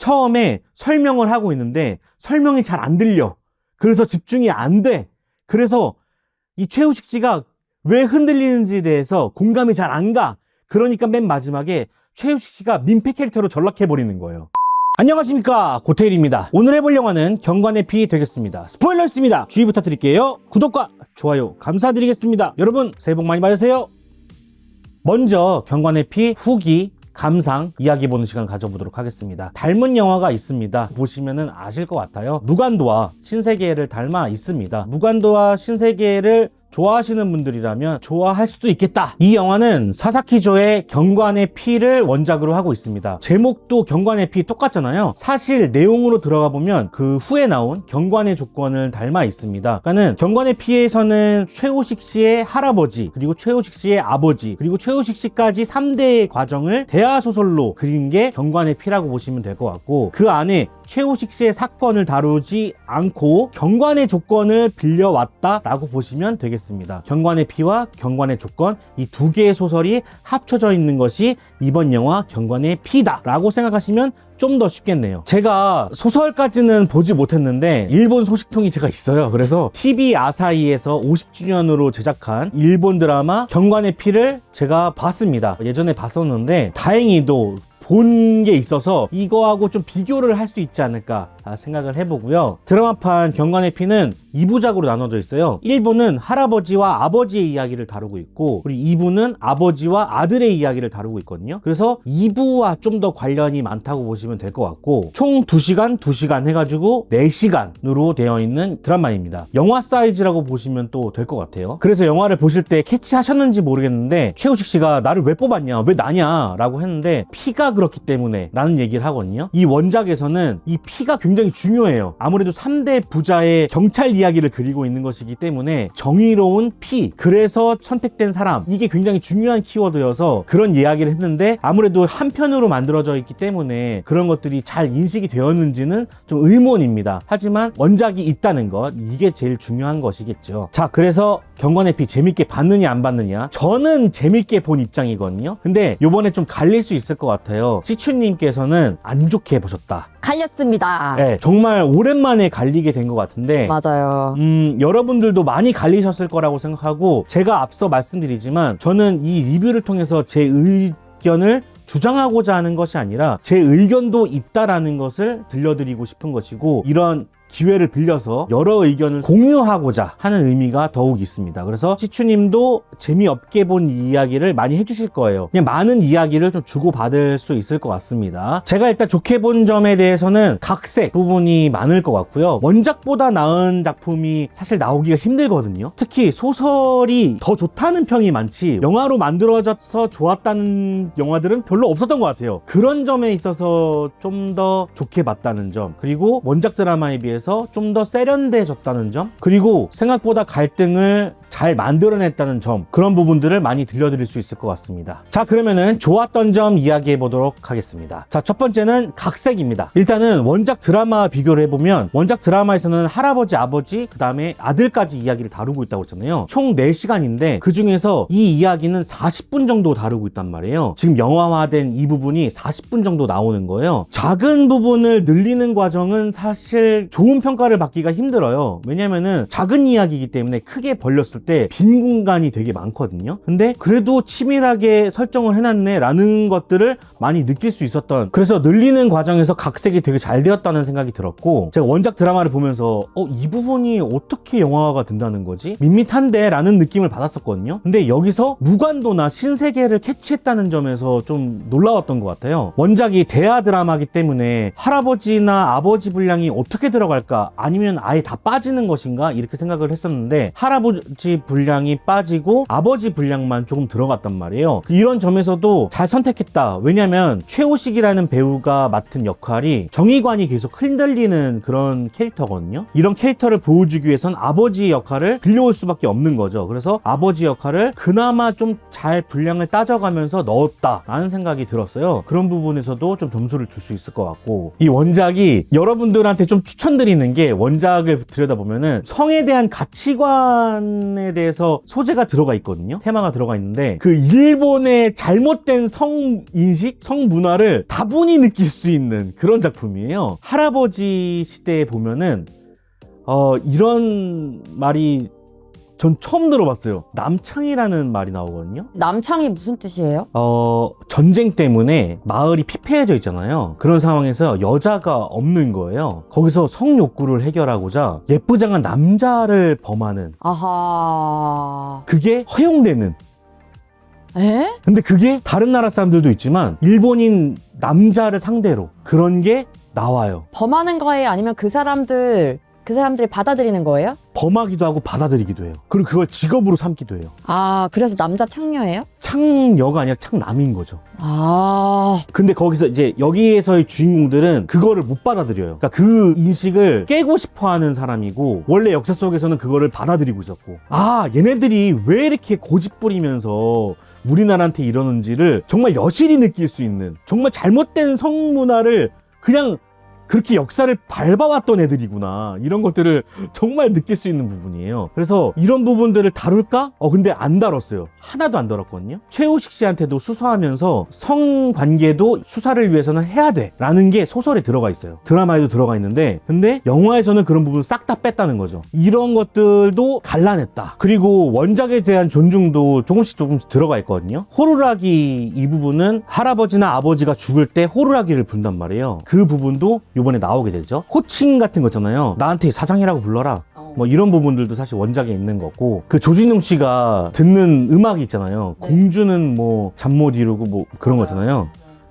처음에 설명을 하고 있는데 설명이 잘 안 들려. 그래서 집중이 안 돼. 그래서 이 최우식 씨가 왜 흔들리는지에 대해서 공감이 잘 안 가. 그러니까 맨 마지막에 최우식 씨가 민폐 캐릭터로 전락해버리는 거예요. 안녕하십니까, 고태일입니다. 오늘 해볼 영화는 경관의 피 되겠습니다. 스포일러 있습니다. 주의 부탁드릴게요. 구독과 좋아요 감사드리겠습니다. 여러분 새해 복 많이 받으세요. 먼저 경관의 피 후기 감상 이야기 보는 시간 가져보도록 하겠습니다. 닮은 영화가 있습니다. 보시면은 아실 것 같아요. 무간도와 신세계를 닮아 있습니다. 무간도와 신세계를 좋아하시는 분들이라면 좋아할 수도 있겠다. 이 영화는 사사키조의 경관의 피를 원작으로 하고 있습니다. 제목도 경관의 피 똑같잖아요. 사실 내용으로 들어가 보면 그 후에 나온 경관의 조건을 닮아 있습니다. 그러니까는 경관의 피에서는 최우식 씨의 할아버지, 그리고 최우식 씨의 아버지, 그리고 최우식 씨까지 3대의 과정을 대하소설로 그린 게 경관의 피라고 보시면 될 것 같고, 그 안에 최우식 씨의 사건을 다루지 않고 경관의 조건을 빌려왔다라고 보시면 되겠습니다. 경관의 피와 경관의 조건, 이 두 개의 소설이 합쳐져 있는 것이 이번 영화 경관의 피다 라고 생각하시면 좀 더 쉽겠네요. 제가 소설까지는 보지 못했는데 일본 소식통이 제가 있어요. 그래서 TV 아사히에서 50주년으로 제작한 일본 드라마 경관의 피를 제가 봤습니다. 예전에 봤었는데 다행히도 본 게 있어서 이거하고 좀 비교를 할 수 있지 않을까 생각을 해보고요. 드라마판 경관의 피는 2부작으로 나눠져 있어요. 1부는 할아버지와 아버지의 이야기를 다루고 있고, 그리고 2부는 아버지와 아들의 이야기를 다루고 있거든요. 그래서 2부와 좀 더 관련이 많다고 보시면 될 것 같고, 총 2시간 해가지고 4시간으로 되어 있는 드라마입니다. 영화 사이즈라고 보시면 또 될 것 같아요. 그래서 영화를 보실 때 캐치하셨는지 모르겠는데 최우식 씨가 나를 왜 뽑았냐, 왜 나냐 라고 했는데 피가 그렇기 때문에 라는 얘기를 하거든요. 이 원작에서는 이 피가 굉장히 중요해요. 아무래도 3대 부자의 경찰 이야기를 그리고 있는 것이기 때문에 정의로운 피, 그래서 선택된 사람, 이게 굉장히 중요한 키워드여서 그런 이야기를 했는데, 아무래도 한편으로 만들어져 있기 때문에 그런 것들이 잘 인식이 되었는지는 좀 의문입니다. 하지만 원작이 있다는 것, 이게 제일 중요한 것이겠죠. 자, 그래서 경관의 피 재밌게 봤느냐 안 봤느냐, 저는 재밌게 본 입장이거든요. 근데 요번에 좀 갈릴 수 있을 것 같아요. 찌추님께서는 안 좋게 보셨다. 갈렸습니다. 네, 정말 오랜만에 갈리게 된 것 같은데, 맞아요. 여러분들도 많이 갈리셨을 거라고 생각하고, 제가 앞서 말씀드리지만 저는 이 리뷰를 통해서 제 의견을 주장하고자 하는 것이 아니라 제 의견도 있다라는 것을 들려드리고 싶은 것이고, 이런 기회를 빌려서 여러 의견을 공유하고자 하는 의미가 더욱 있습니다. 그래서 치추님도 재미없게 본 이야기를 많이 해주실 거예요. 그냥 많은 이야기를 좀 주고받을 수 있을 것 같습니다. 제가 일단 좋게 본 점에 대해서는 각색 부분이 많을 것 같고요. 원작보다 나은 작품이 사실 나오기가 힘들거든요. 특히 소설이 더 좋다는 평이 많지 영화로 만들어져서 좋았다는 영화들은 별로 없었던 것 같아요. 그런 점에 있어서 좀 더 좋게 봤다는 점, 그리고 원작 드라마에 비해서 좀 더 세련돼졌다는 점, 그리고 생각보다 갈등을 잘 만들어냈다는 점, 그런 부분들을 많이 들려드릴 수 있을 것 같습니다. 자, 그러면은 좋았던 점 이야기해 보도록 하겠습니다. 자, 첫 번째는 각색입니다. 일단은 원작 드라마와 비교를 해보면, 원작 드라마에서는 할아버지, 아버지, 그 다음에 아들까지 이야기를 다루고 있다고 했잖아요. 총 4시간인데 그 중에서 이 이야기는 40분 정도 다루고 있단 말이에요. 지금 영화화된 이 부분이 40분 정도 나오는 거예요. 작은 부분을 늘리는 과정은 사실 좋은 평가를 받기가 힘들어요. 왜냐면은 작은 이야기이기 때문에 크게 벌렸을 때 빈 공간이 되게 많거든요. 근데 그래도 치밀하게 설정을 해놨네 라는 것들을 많이 느낄 수 있었던, 그래서 늘리는 과정에서 각색이 되게 잘 되었다는 생각이 들었고, 제가 원작 드라마를 보면서 이 부분이 어떻게 영화화가 된다는 거지? 밋밋한데 라는 느낌을 받았었거든요. 근데 여기서 무관도나 신세계를 캐치했다는 점에서 좀 놀라웠던 것 같아요. 원작이 대하 드라마이기 때문에 할아버지나 아버지 분량이 어떻게 들어갈까, 아니면 아예 다 빠지는 것인가, 이렇게 생각을 했었는데 할아버지 분량이 빠지고 아버지 분량만 조금 들어갔단 말이에요. 이런 점에서도 잘 선택했다. 왜냐면 최우식이라는 배우가 맡은 역할이 정의관이 계속 흔들리는 그런 캐릭터거든요. 이런 캐릭터를 보여주기 위해선 아버지 역할을 빌려올 수밖에 없는 거죠. 그래서 아버지 역할을 그나마 좀 잘 분량을 따져가면서 넣었다라는 생각이 들었어요. 그런 부분에서도 좀 점수를 줄 수 있을 것 같고, 이 원작이 여러분들한테 좀 추천드리는 게, 원작을 들여다보면은 성에 대한 가치관 부분에 대해서 소재가 들어가 있거든요. 테마가 들어가 있는데 그 일본의 잘못된 성인식, 성문화를 다분히 느낄 수 있는 그런 작품이에요. 할아버지 시대에 보면은 이런 말이 전 처음 들어봤어요. 남창이라는 말이 나오거든요. 남창이 무슨 뜻이에요? 전쟁 때문에 마을이 피폐해져 있잖아요. 그런 상황에서 여자가 없는 거예요. 거기서 성욕구를 해결하고자 예쁘장한 남자를 범하는, 아하. 그게 허용되는. 에? 근데 그게 다른 나라 사람들도 있지만 일본인 남자를 상대로 그런 게 나와요. 범하는 거예요? 아니면 그 사람들이 받아들이는 거예요? 범하기도 하고 받아들이기도 해요. 그리고 그걸 직업으로 삼기도 해요. 아, 그래서 남자 창녀예요? 창녀가 아니라 창남인 거죠. 아. 근데 거기서 이제 여기에서의 주인공들은 그거를 못 받아들여요. 그러니까 그 인식을 깨고 싶어 하는 사람이고, 원래 역사 속에서는 그거를 받아들이고 있었고, 아, 얘네들이 왜 이렇게 고집 부리면서 우리나라한테 이러는지를 정말 여실히 느낄 수 있는, 정말 잘못된 성문화를 그냥 그렇게 역사를 밟아왔던 애들이구나, 이런 것들을 정말 느낄 수 있는 부분이에요. 그래서 이런 부분들을 다룰까? 근데 안 다뤘어요. 하나도 안 다뤘거든요. 최우식 씨한테도 수사하면서 성관계도 수사를 위해서는 해야 돼 라는 게 소설에 들어가 있어요. 드라마에도 들어가 있는데, 근데 영화에서는 그런 부분을 싹 다 뺐다는 거죠. 이런 것들도 갈라냈다. 그리고 원작에 대한 존중도 조금씩 들어가 있거든요. 호루라기 이 부분은 할아버지나 아버지가 죽을 때 호루라기를 분단 말이에요. 그 부분도 이번에 나오게 되죠. 호칭 같은 거 있잖아요. 나한테 사장이라고 불러라. 뭐 이런 부분들도 사실 원작에 있는 거고, 그 조진웅 씨가 듣는 음악이 있잖아요. 네. 공주는 뭐 잠 못 이루고 뭐 그런 거 있잖아요.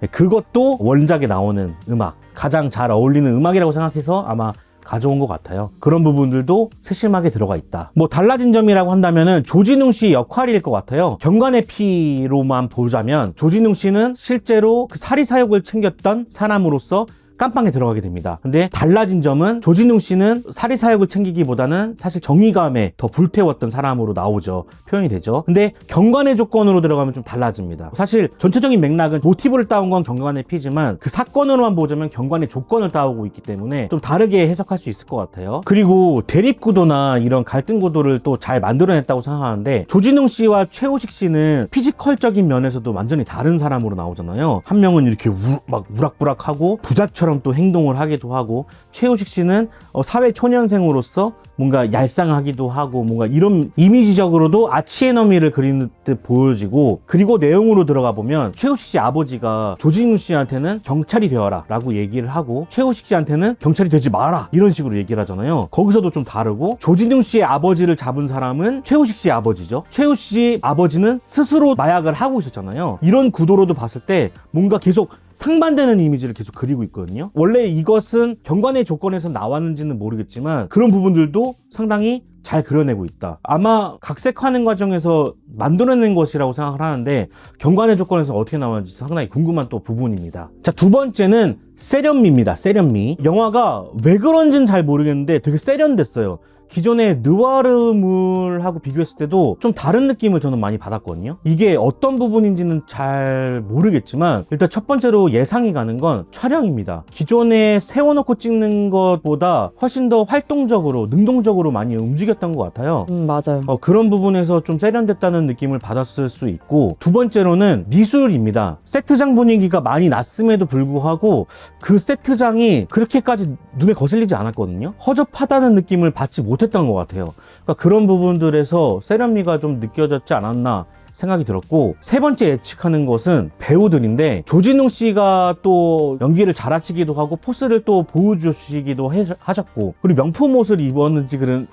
그것도 원작에 나오는 음악, 가장 잘 어울리는 음악이라고 생각해서 아마 가져온 것 같아요. 그런 부분들도 세심하게 들어가 있다. 뭐 달라진 점이라고 한다면은 조진웅 씨 역할일 것 같아요. 경관의 피로만 보자면 조진웅 씨는 실제로 그 사리사욕을 챙겼던 사람으로서 깜빵에 들어가게 됩니다. 근데 달라진 점은 조진웅 씨는 사리사욕을 챙기기보다는 사실 정의감에 더 불태웠던 사람으로 나오죠. 표현이 되죠. 근데 경관의 조건으로 들어가면 좀 달라집니다. 사실 전체적인 맥락은 모티브를 따온 건 경관의 피지만 그 사건으로만 보자면 경관의 조건을 따오고 있기 때문에 좀 다르게 해석할 수 있을 것 같아요. 그리고 대립구도나 이런 갈등구도를 또 잘 만들어냈다고 생각하는데, 조진웅 씨와 최우식 씨는 피지컬적인 면에서도 완전히 다른 사람으로 나오잖아요. 한 명은 이렇게 막 우락부락하고 부자처럼 또 행동을 하기도 하고, 최우식 씨는 사회 초년생으로서 뭔가 얄쌍하기도 하고, 뭔가 이런 이미지적으로도 아치에너미를 그리는 듯 보여지고, 그리고 내용으로 들어가 보면 최우식 씨 아버지가 조진웅 씨한테는 경찰이 되어라 라고 얘기를 하고, 최우식 씨한테는 경찰이 되지 마라 이런 식으로 얘기를 하잖아요. 거기서도 좀 다르고, 조진웅 씨의 아버지를 잡은 사람은 최우식 씨의 아버지죠. 최우식 씨 아버지는 스스로 마약을 하고 있었잖아요. 이런 구도로도 봤을 때 뭔가 계속 상반되는 이미지를 계속 그리고 있거든요. 원래 이것은 경관의 조건에서 나왔는지는 모르겠지만 그런 부분들도 상당히 잘 그려내고 있다. 아마 각색하는 과정에서 만들어낸 것이라고 생각을 하는데, 경관의 조건에서 어떻게 나왔는지 상당히 궁금한 또 부분입니다. 자, 두 번째는 세련미입니다. 세련미. 영화가 왜 그런지는 잘 모르겠는데 되게 세련됐어요. 기존의 느와르물하고 비교했을 때도 좀 다른 느낌을 저는 많이 받았거든요. 이게 어떤 부분인지는 잘 모르겠지만 일단 첫 번째로 예상이 가는 건 촬영입니다. 기존에 세워놓고 찍는 것보다 훨씬 더 활동적으로, 능동적으로 많이 움직였던 것 같아요. 맞아요. 그런 부분에서 좀 세련됐다는 느낌을 받았을 수 있고, 두 번째로는 미술입니다. 세트장 분위기가 많이 났음에도 불구하고 그 세트장이 그렇게까지 눈에 거슬리지 않았거든요. 허접하다는 느낌을 받지 못했던 것 같아요. 그러니까 그런 부분들에서 세련미가 좀 느껴졌지 않았나 생각이 들었고, 세 번째 예측하는 것은 배우들인데, 조진웅 씨가 또 연기를 잘하시기도 하고 포스를 또 보여주시기도 하셨고, 그리고 명품 옷을 입었는지 그런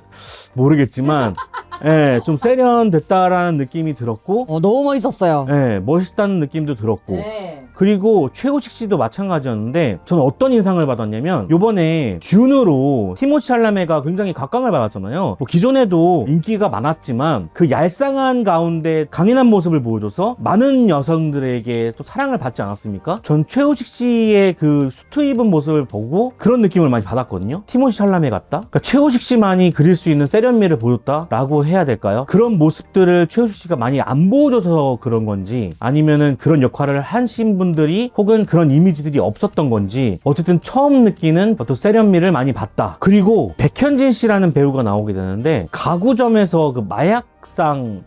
모르겠지만 예, 좀 세련됐다라는 느낌이 들었고, 너무 멋있었어요. 예, 멋있다는 느낌도 들었고, 네. 그리고 최우식 씨도 마찬가지였는데, 저는 어떤 인상을 받았냐면, 요번에 듄으로 티모시 샬라메가 굉장히 각광을 받았잖아요. 뭐 기존에도 인기가 많았지만 그 얄쌍한 가운데 강인한 모습을 보여줘서 많은 여성들에게 또 사랑을 받지 않았습니까? 전 최우식 씨의 그 수트 입은 모습을 보고 그런 느낌을 많이 받았거든요. 티모시 샬라메 같다? 그러니까 최우식 씨만이 그릴 수 있는 세련미를 보였다라고 해야 될까요? 그런 모습들을 최우식 씨가 많이 안 보여줘서 그런 건지, 아니면은 그런 역할을 하신 분 톤들이 혹은 그런 이미지들이 없었던 건지 어쨌든 처음 느끼는 어떤 세련미를 많이 봤다. 그리고 백현진 씨라는 배우가 나오게 되는데 가구점에서 그 마약상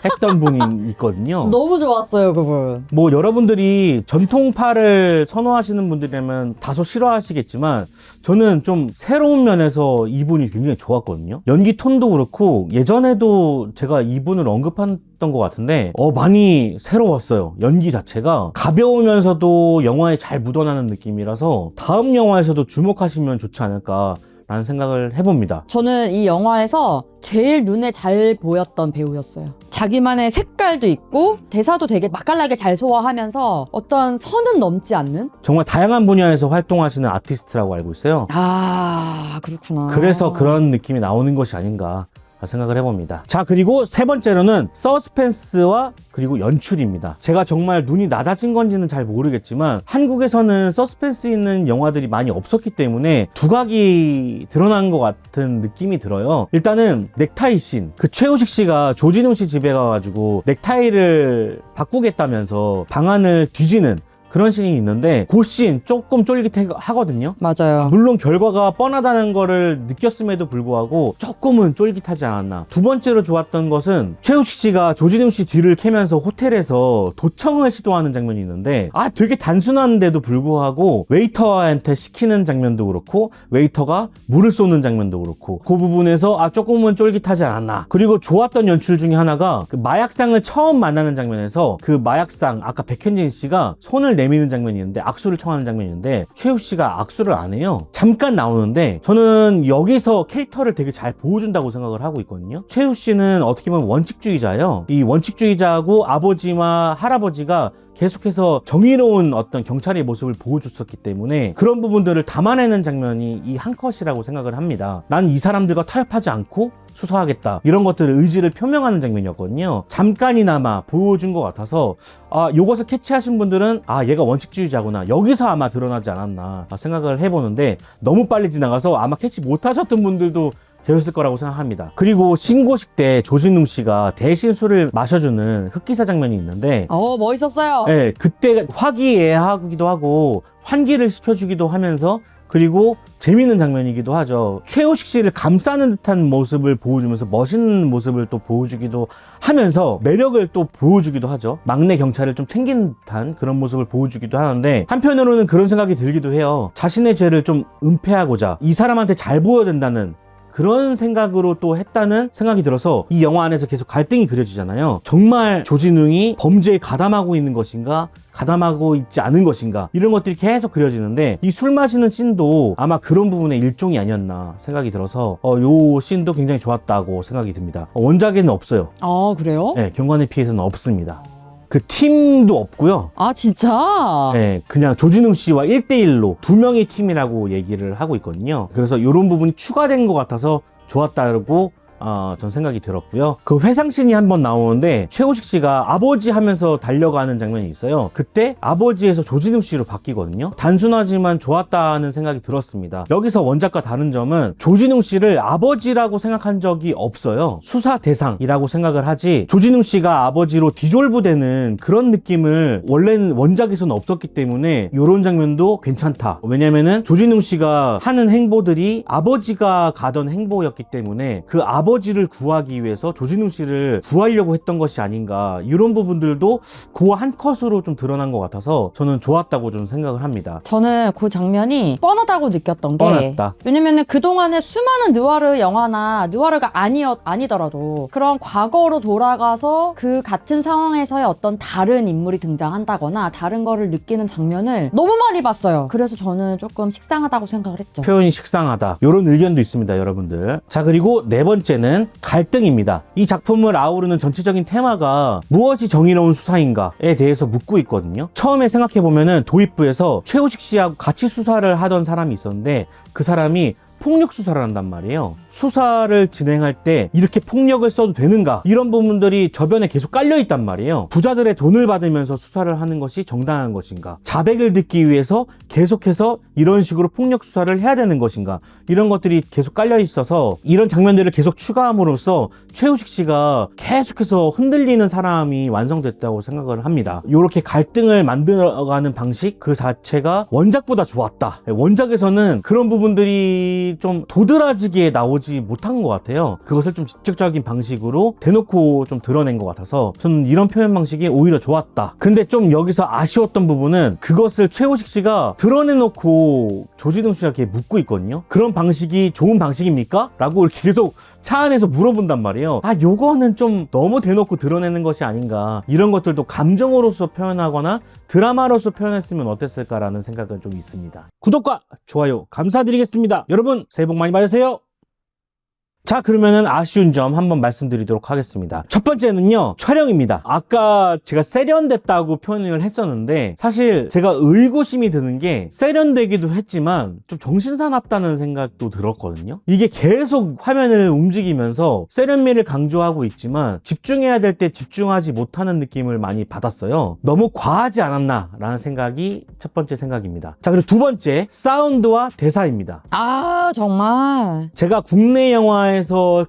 했던 분이 있거든요. 너무 좋았어요, 그분. 뭐 여러분들이 전통파를 선호하시는 분들이라면 다소 싫어하시겠지만 저는 좀 새로운 면에서 이분이 굉장히 좋았거든요. 연기 톤도 그렇고 예전에도 제가 이분을 언급했던 것 같은데 많이 새로웠어요. 연기 자체가 가벼우면서도 영화에 잘 묻어나는 느낌이라서 다음 영화에서도 주목하시면 좋지 않을까 라는 생각을 해봅니다. 저는 이 영화에서 제일 눈에 잘 보였던 배우였어요. 자기만의 색깔도 있고 대사도 되게 맛깔나게 잘 소화하면서 어떤 선은 넘지 않는? 정말 다양한 분야에서 활동하시는 아티스트라고 알고 있어요. 아, 그렇구나. 그래서 그런 느낌이 나오는 것이 아닌가 생각을 해봅니다. 자, 그리고 세 번째로는 서스펜스와 그리고 연출입니다. 제가 정말 눈이 낮아진 건지는 잘 모르겠지만 한국에서는 서스펜스 있는 영화들이 많이 없었기 때문에 두각이 드러난 것 같은 느낌이 들어요. 일단은 넥타이 씬. 그 최우식 씨가 조진웅 씨 집에 가가지고 넥타이를 바꾸겠다면서 방안을 뒤지는 그런 씬이 있는데 그 씬 조금 쫄깃하거든요. 맞아요. 물론 결과가 뻔하다는 거를 느꼈음에도 불구하고 조금은 쫄깃하지 않았나. 두 번째로 좋았던 것은 최우식 씨가 조진웅 씨 뒤를 캐면서 호텔에서 도청을 시도하는 장면이 있는데 되게 단순한데도 불구하고 웨이터한테 시키는 장면도 그렇고 웨이터가 물을 쏘는 장면도 그렇고 그 부분에서 조금은 쫄깃하지 않았나. 그리고 좋았던 연출 중에 하나가 그 마약상을 처음 만나는 장면에서 그 마약상 아까 백현진 씨가 손을 내미는 장면이 있는데 악수를 청하는 장면이 있는데 최우 씨가 악수를 안 해요. 잠깐 나오는데 저는 여기서 캐릭터를 되게 잘 보여준다고 생각을 하고 있거든요. 최우 씨는 어떻게 보면 원칙주의자예요. 이 원칙주의자하고 아버지와 할아버지가 계속해서 정의로운 어떤 경찰의 모습을 보여줬었기 때문에 그런 부분들을 담아내는 장면이 이 한 컷이라고 생각을 합니다. 난 이 사람들과 타협하지 않고 수사하겠다. 이런 것들을 의지를 표명하는 장면이었거든요. 잠깐이나마 보여준 것 같아서 요것을 캐치하신 분들은 얘가 원칙주의자구나. 여기서 아마 드러나지 않았나 생각을 해보는데 너무 빨리 지나가서 아마 캐치 못하셨던 분들도 되었을 거라고 생각합니다. 그리고 신고식 때 조진웅 씨가 대신 술을 마셔주는 흑기사 장면이 있는데 멋있었어요. 네, 그때 화기애애하기도 하고 환기를 시켜주기도 하면서 그리고 재미있는 장면이기도 하죠. 최우식 씨를 감싸는 듯한 모습을 보여주면서 멋있는 모습을 또 보여주기도 하면서 매력을 또 보여주기도 하죠. 막내 경찰을 좀 챙기는 듯한 그런 모습을 보여주기도 하는데 한편으로는 그런 생각이 들기도 해요. 자신의 죄를 좀 은폐하고자 이 사람한테 잘 보여야 된다는 그런 생각으로 또 했다는 생각이 들어서 이 영화 안에서 계속 갈등이 그려지잖아요. 정말 조진웅이 범죄에 가담하고 있는 것인가 가담하고 있지 않은 것인가 이런 것들이 계속 그려지는데 이 술 마시는 씬도 아마 그런 부분의 일종이 아니었나 생각이 들어서 요 씬도 굉장히 좋았다고 생각이 듭니다. 원작에는 없어요. 그래요? 네, 경관의 피해서는 없습니다. 그 팀도 없고요. 진짜? 네, 그냥 조진웅 씨와 1대1로 두 명의 팀이라고 얘기를 하고 있거든요. 그래서 이런 부분이 추가된 것 같아서 좋았다고 전 생각이 들었고요. 그 회상씬이 한번 나오는데 최우식 씨가 아버지 하면서 달려가는 장면이 있어요. 그때 아버지에서 조진웅 씨로 바뀌거든요. 단순하지만 좋았다는 생각이 들었습니다. 여기서 원작과 다른 점은 조진웅 씨를 아버지라고 생각한 적이 없어요. 수사 대상이라고 생각을 하지 조진웅 씨가 아버지로 디졸브되는 그런 느낌을 원래는 원작에서는 없었기 때문에 이런 장면도 괜찮다. 왜냐면은 조진웅 씨가 하는 행보들이 아버지가 가던 행보였기 때문에 그 아버지를 구하기 위해서 조진웅 씨를 구하려고 했던 것이 아닌가 이런 부분들도 그 한 컷으로 좀 드러난 것 같아서 저는 좋았다고 좀 생각을 합니다. 저는 그 장면이 뻔하다고 느꼈던 게 뻔했다. 왜냐면은 그동안에 수많은 느와르 영화나 느와르가 아니더라도 그런 과거로 돌아가서 그 같은 상황에서의 어떤 다른 인물이 등장한다거나 다른 거를 느끼는 장면을 너무 많이 봤어요. 그래서 저는 조금 식상하다고 생각을 했죠. 표현이 식상하다 이런 의견도 있습니다, 여러분들. 자, 그리고 네 번째는 갈등입니다. 이 작품을 아우르는 전체적인 테마가 무엇이 정의로운 수사인가에 대해서 묻고 있거든요. 처음에 생각해보면은 도입부에서 최우식 씨하고 같이 수사를 하던 사람이 있었는데 그 사람이 폭력 수사를 한단 말이에요. 수사를 진행할 때 이렇게 폭력을 써도 되는가? 이런 부분들이 저변에 계속 깔려 있단 말이에요. 부자들의 돈을 받으면서 수사를 하는 것이 정당한 것인가? 자백을 듣기 위해서 계속해서 이런 식으로 폭력 수사를 해야 되는 것인가? 이런 것들이 계속 깔려 있어서 이런 장면들을 계속 추가함으로써 최우식 씨가 계속해서 흔들리는 사람이 완성됐다고 생각을 합니다. 이렇게 갈등을 만들어가는 방식 그 자체가 원작보다 좋았다. 원작에서는 그런 부분들이 좀 도드라지게 나오지 못한 것 같아요. 그것을 좀 직접적인 방식으로 대놓고 좀 드러낸 것 같아서 저는 이런 표현 방식이 오히려 좋았다. 근데 좀 여기서 아쉬웠던 부분은 그것을 최우식 씨가 드러내놓고 조진웅 씨가 이렇게 묻고 있거든요. 그런 방식이 좋은 방식입니까? 라고 이렇게 계속 차 안에서 물어본단 말이에요. 아, 요거는 좀 너무 대놓고 드러내는 것이 아닌가. 이런 것들도 감정으로서 표현하거나 드라마로서 표현했으면 어땠을까라는 생각은 좀 있습니다. 구독과 좋아요 감사드리겠습니다. 여러분 새해 복 많이 받으세요. 자, 그러면은 아쉬운 점 한번 말씀드리도록 하겠습니다. 첫 번째는요, 촬영입니다. 아까 제가 세련됐다고 표현을 했었는데 사실 제가 의구심이 드는 게 세련되기도 했지만 좀 정신사납다는 생각도 들었거든요. 이게 계속 화면을 움직이면서 세련미를 강조하고 있지만 집중해야 될 때 집중하지 못하는 느낌을 많이 받았어요. 너무 과하지 않았나 라는 생각이 첫 번째 생각입니다. 자, 그리고 두 번째, 사운드와 대사입니다. 아, 정말. 제가 국내 영화에서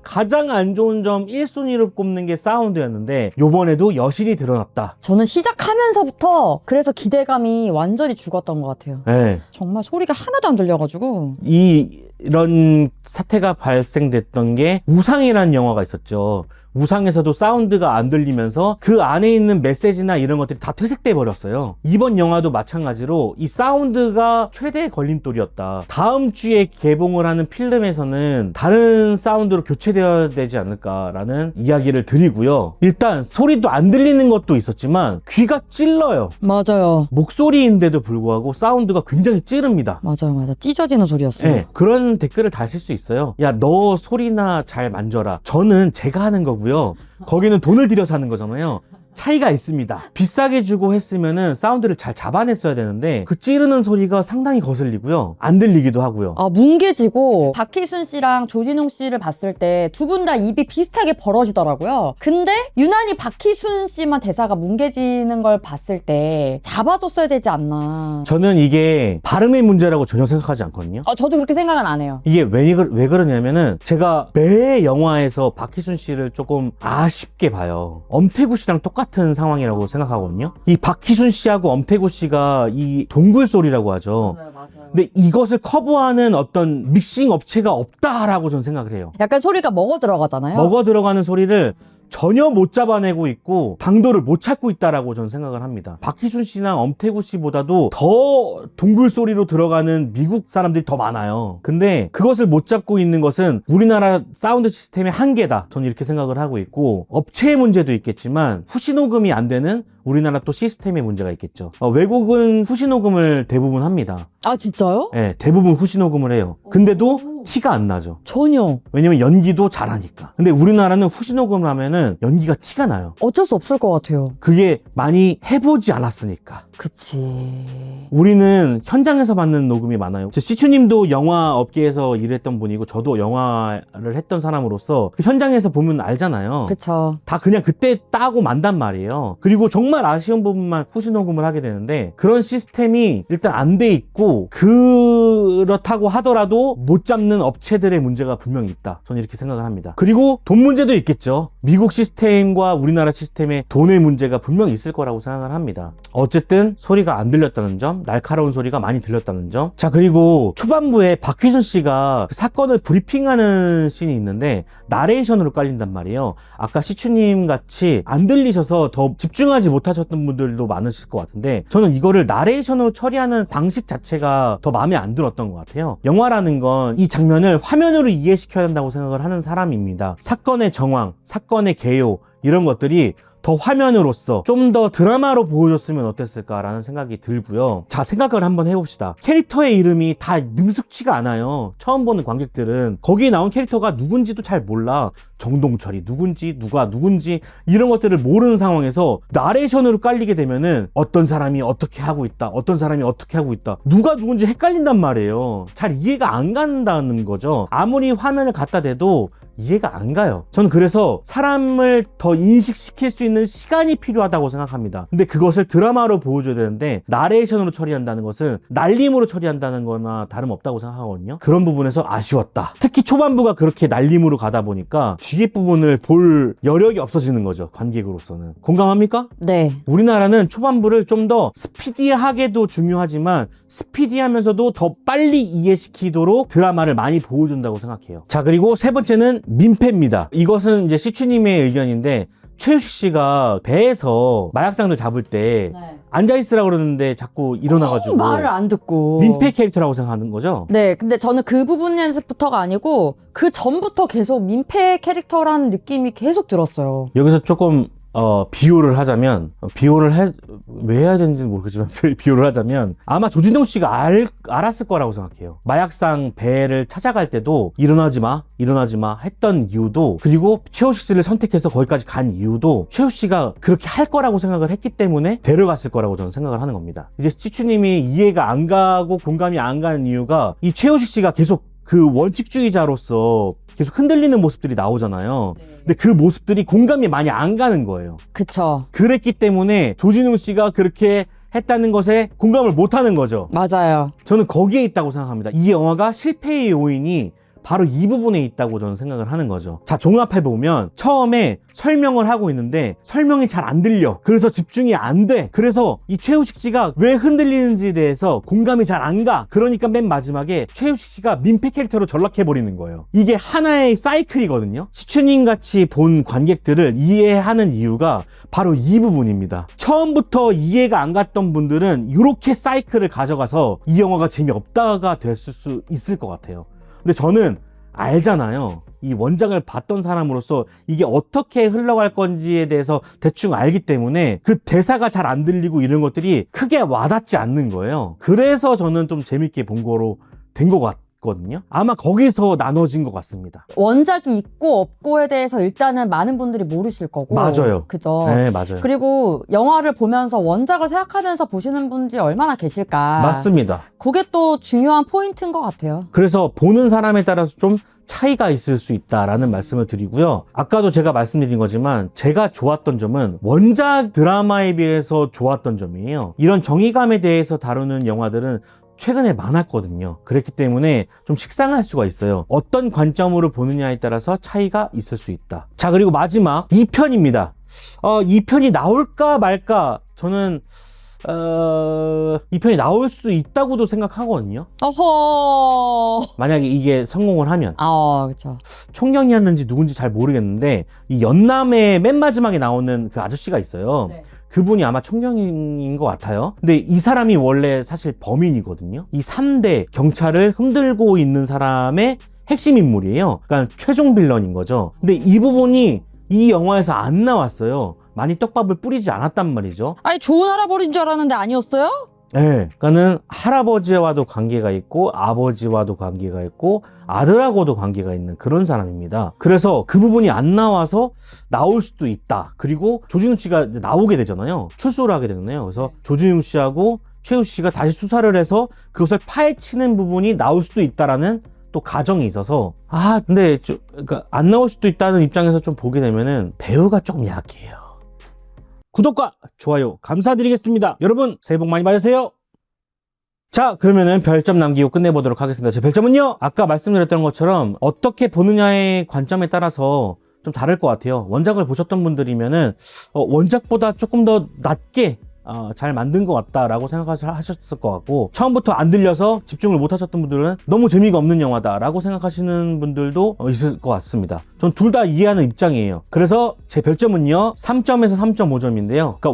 가장 안 좋은 점 1순위로 꼽는 게 사운드였는데 요번에도 여실히 드러났다. 저는 시작하면서부터 그래서 기대감이 완전히 죽었던 것 같아요. 네. 정말 소리가 하나도 안 들려가지고. 이런 사태가 발생됐던 게 우상이라는 영화가 있었죠. 우상에서도 사운드가 안 들리면서 그 안에 있는 메시지나 이런 것들이 다 퇴색돼 버렸어요. 이번 영화도 마찬가지로 이 사운드가 최대의 걸림돌이었다. 다음 주에 개봉을 하는 필름에서는 다른 사운드로 교체되어야 되지 않을까라는 이야기를 드리고요. 일단 소리도 안 들리는 것도 있었지만 귀가 찔러요. 맞아요. 목소리인데도 불구하고 사운드가 굉장히 찌릅니다. 맞아요. 찢어지는 소리였어요. 네, 그런 댓글을 다실 수 있어요. 야, 너 소리나 잘 만져라. 저는 제가 하는 거고요. 거기는 돈을 들여서 하는 거잖아요. 차이가 있습니다. 비싸게 주고 했으면은 사운드를 잘 잡아냈어야 되는데 그 찌르는 소리가 상당히 거슬리고요. 안 들리기도 하고요. 아, 뭉개지고 박희순 씨랑 조진웅 씨를 봤을 때 두 분 다 입이 비슷하게 벌어지더라고요. 근데 유난히 박희순 씨만 대사가 뭉개지는 걸 봤을 때 잡아줬어야 되지 않나. 저는 이게 발음의 문제라고 전혀 생각하지 않거든요. 저도 그렇게 생각은 안 해요. 이게 왜 그러냐면은 제가 매 영화에서 박희순 씨를 조금 아쉽게 봐요. 엄태구 씨랑 똑같은 상황이라고 생각하거든요. 이 박희순 씨하고 엄태구 씨가 이 동굴 소리라고 하죠. 맞아요. 근데 이것을 커버하는 어떤 믹싱 업체가 없다라고 저는 생각을 해요. 약간 소리가 먹어 들어가잖아요. 먹어 들어가는 소리를 전혀 못 잡아내고 있고 방도를 못 찾고 있다라고 저는 생각을 합니다. 박희순 씨나 엄태구 씨보다도 더 동굴 소리로 들어가는 미국 사람들이 더 많아요. 근데 그것을 못 잡고 있는 것은 우리나라 사운드 시스템의 한계다. 저는 이렇게 생각을 하고 있고 업체의 문제도 있겠지만 후시녹음이 안 되는 우리나라 또 시스템의 문제가 있겠죠. 외국은 후시녹음을 대부분 합니다. 아, 진짜요? 네, 대부분 후시녹음을 해요. 근데도 티가 안 나죠. 전혀. 왜냐면 연기도 잘하니까. 근데 우리나라는 후시녹음을 하면은 연기가 티가 나요. 어쩔 수 없을 것 같아요. 그게 많이 해보지 않았으니까. 그치. 우리는 현장에서 받는 녹음이 많아요. 시추님도 영화 업계에서 일했던 분이고 저도 영화를 했던 사람으로서 그 현장에서 보면 알잖아요. 그쵸. 다 그냥 그때 따고 만단 말이에요. 그리고 정말 아쉬운 부분만 후시녹음을 하게 되는데 그런 시스템이 일단 안 돼 있고 그렇다고 하더라도 못 잡는 업체들의 문제가 분명히 있다. 저는 이렇게 생각을 합니다. 그리고 돈 문제도 있겠죠. 미국 시스템과 우리나라 시스템의 돈의 문제가 분명히 있을 거라고 생각을 합니다. 어쨌든 소리가 안 들렸다는 점, 날카로운 소리가 많이 들렸다는 점. 자, 그리고 초반부에 박희순 씨가 그 사건을 브리핑하는 씬이 있는데 나레이션으로 깔린단 말이에요. 아까 시추님 같이 안 들리셔서 더 집중하지 못하셨던 분들도 많으실 것 같은데 저는 이거를 나레이션으로 처리하는 방식 자체가 더 마음에 안 들었던 것 같아요. 영화라는 건 이 장면을 화면으로 이해시켜야 한다고 생각을 하는 사람입니다. 사건의 정황, 사건의 개요 이런 것들이 더 화면으로서 좀 더 드라마로 보여줬으면 어땠을까라는 생각이 들고요. 자, 생각을 한번 해봅시다. 캐릭터의 이름이 다 능숙치가 않아요. 처음 보는 관객들은 거기에 나온 캐릭터가 누군지도 잘 몰라. 정동철이 누군지, 누가 누군지 이런 것들을 모르는 상황에서 나레이션으로 깔리게 되면은 어떤 사람이 어떻게 하고 있다, 어떤 사람이 어떻게 하고 있다, 누가 누군지 헷갈린단 말이에요. 잘 이해가 안 간다는 거죠. 아무리 화면을 갖다 대도 이해가 안 가요. 저는 그래서 사람을 더 인식시킬 수 있는 시간이 필요하다고 생각합니다. 근데 그것을 드라마로 보여줘야 되는데 나레이션으로 처리한다는 것은 날림으로 처리한다는 거나 다름없다고 생각하거든요. 그런 부분에서 아쉬웠다. 특히 초반부가 그렇게 날림으로 가다 보니까 뒤에 부분을 볼 여력이 없어지는 거죠. 관객으로서는. 공감합니까? 네. 우리나라는 초반부를 좀 더 스피디하게도 중요하지만 스피디하면서도 더 빨리 이해시키도록 드라마를 많이 보여준다고 생각해요. 자, 그리고 세 번째는 민폐입니다. 이것은 이제 시추님의 의견인데 최우식 씨가 배에서 마약상들 잡을 때 네. 앉아있으라고 그러는데 자꾸 일어나가지고 말을 안 듣고. 민폐 캐릭터라고 생각하는 거죠? 네, 근데 저는 그 부분에서부터가 아니고 그 전부터 계속 민폐 캐릭터라는 느낌이 계속 들었어요. 여기서 조금 비유를 하자면 왜 해야 되는지는 모르겠지만 비유를 하자면 아마 조진웅 씨가 알았을 거라고 생각해요. 마약상 배를 찾아갈 때도 일어나지 마 했던 이유도, 그리고 최우식 씨를 선택해서 거기까지 간 이유도 최우식 씨가 그렇게 할 거라고 생각을 했기 때문에 데려갔을 거라고 저는 생각을 하는 겁니다. 이제 시추님이 이해가 안 가고 공감이 안 가는 이유가 이 최우식 씨가 계속 그 원칙주의자로서 계속 흔들리는 모습들이 나오잖아요. 근데 그 모습들이 공감이 많이 안 가는 거예요. 그쵸. 그랬기 때문에 조진웅 씨가 그렇게 했다는 것에 공감을 못 하는 거죠. 맞아요. 저는 거기에 있다고 생각합니다. 이 영화가 실패의 요인이 바로 이 부분에 있다고 저는 생각을 하는 거죠. 자, 종합해보면 처음에 설명을 하고 있는데 설명이 잘 안 들려. 그래서 집중이 안 돼. 그래서 이 최우식 씨가 왜 흔들리는지에 대해서 공감이 잘 안 가. 그러니까 맨 마지막에 최우식 씨가 민폐 캐릭터로 전락해버리는 거예요. 이게 하나의 사이클이거든요. 시추님 같이 본 관객들을 이해하는 이유가 바로 이 부분입니다. 처음부터 이해가 안 갔던 분들은 이렇게 사이클을 가져가서 이 영화가 재미없다가 됐을 수 있을 것 같아요. 근데 저는 알잖아요. 이 원작을 봤던 사람으로서 이게 어떻게 흘러갈 건지에 대해서 대충 알기 때문에 그 대사가 잘 안 들리고 이런 것들이 크게 와닿지 않는 거예요. 그래서 저는 좀 재밌게 본 거로 된 것 같거든요. 아마 거기서 나눠진 것 같습니다. 원작이 있고 없고에 대해서 일단은 많은 분들이 모르실 거고. 맞아요. 그죠. 네, 맞아요. 그리고 영화를 보면서 원작을 생각하면서 보시는 분들이 얼마나 계실까. 맞습니다. 그게 또 중요한 포인트인 것 같아요. 그래서 보는 사람에 따라서 좀 차이가 있을 수 있다라는 말씀을 드리고요. 아까도 제가 말씀드린 거지만 제가 좋았던 점은 원작 드라마에 비해서 좋았던 점이에요. 이런 정의감에 대해서 다루는 영화들은 최근에 많았거든요. 그렇기 때문에 좀 식상할 수가 있어요. 어떤 관점으로 보느냐에 따라서 차이가 있을 수 있다. 자, 그리고 마지막 2편입니다. 2편이 나올까 말까 저는 2편이 나올 수도 있다고도 생각하거든요. 어허. 만약에 이게 성공을 하면. 그쵸. 총경이었는지 누군지 잘 모르겠는데 이 연남의 맨 마지막에 나오는 그 아저씨가 있어요. 네. 그분이 아마 총경인 것 같아요. 근데 이 사람이 원래 사실 범인이거든요. 이 3대 경찰을 흔들고 있는 사람의 핵심 인물이에요. 그러니까 최종 빌런인 거죠. 근데 이 부분이 이 영화에서 안 나왔어요. 많이 떡밥을 뿌리지 않았단 말이죠. 아니, 좋은 할아버지인 줄 알았는데 아니었어요? 네, 그러니까는 할아버지와도 관계가 있고 아버지와도 관계가 있고 아들하고도 관계가 있는 그런 사람입니다. 그래서 그 부분이 안 나와서 나올 수도 있다. 그리고 조진웅 씨가 이제 나오게 되잖아요. 출소를 하게 되잖아요. 그래서 조진웅 씨하고 최우식 씨가 다시 수사를 해서 그것을 파헤치는 부분이 나올 수도 있다라는 또 가정이 있어서 근데 그러니까 안 나올 수도 있다는 입장에서 좀 보게 되면은 배우가 조금 약해요. 구독과 좋아요 감사드리겠습니다. 여러분 새해 복 많이 받으세요. 자, 그러면은 별점 남기고 끝내보도록 하겠습니다. 제 별점은요, 아까 말씀드렸던 것처럼 어떻게 보느냐의 관점에 따라서 좀 다를 것 같아요. 원작을 보셨던 분들이면은 원작보다 조금 더 낮게 잘 만든 것 같다라고 생각하셨을 것 같고, 처음부터 안 들려서 집중을 못 하셨던 분들은 너무 재미가 없는 영화다라고 생각하시는 분들도 있을 것 같습니다. 전 둘 다 이해하는 입장이에요. 그래서 제 별점은요 3점에서 3.5점인데요 그러니까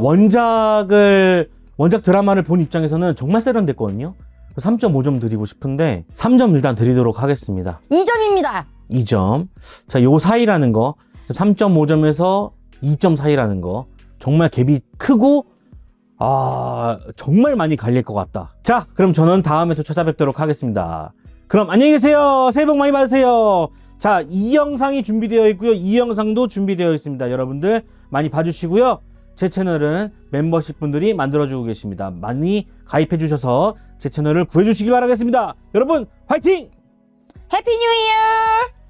원작 드라마를 본 입장에서는 정말 세련됐거든요. 3.5점 드리고 싶은데 3점 일단 드리도록 하겠습니다. 2점입니다. 2점. 자, 요 사이라는 거 3.5점에서 2점 사이라는 거 정말 갭이 크고 정말 많이 갈릴 것 같다. 자, 그럼 저는 다음에 또 찾아뵙도록 하겠습니다. 그럼 안녕히 계세요. 새해 복 많이 받으세요. 자, 이 영상이 준비되어 있고요. 이 영상도 준비되어 있습니다. 여러분들 많이 봐주시고요. 제 채널은 멤버십 분들이 만들어주고 계십니다. 많이 가입해 주셔서 제 채널을 구해주시기 바라겠습니다. 여러분 화이팅! 해피 뉴 이어!